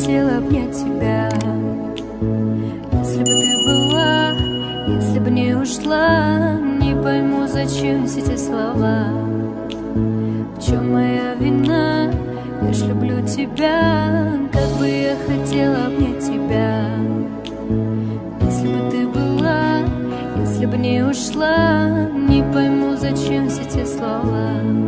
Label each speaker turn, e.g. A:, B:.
A: хотела обнять тебя. Если бы ты была, если бы не ушла, не пойму, зачем все эти слова. В чем моя вина? Я ж люблю тебя, как бы я хотела обнять тебя. Если бы ты была, если бы не ушла, не пойму, зачем все эти слова.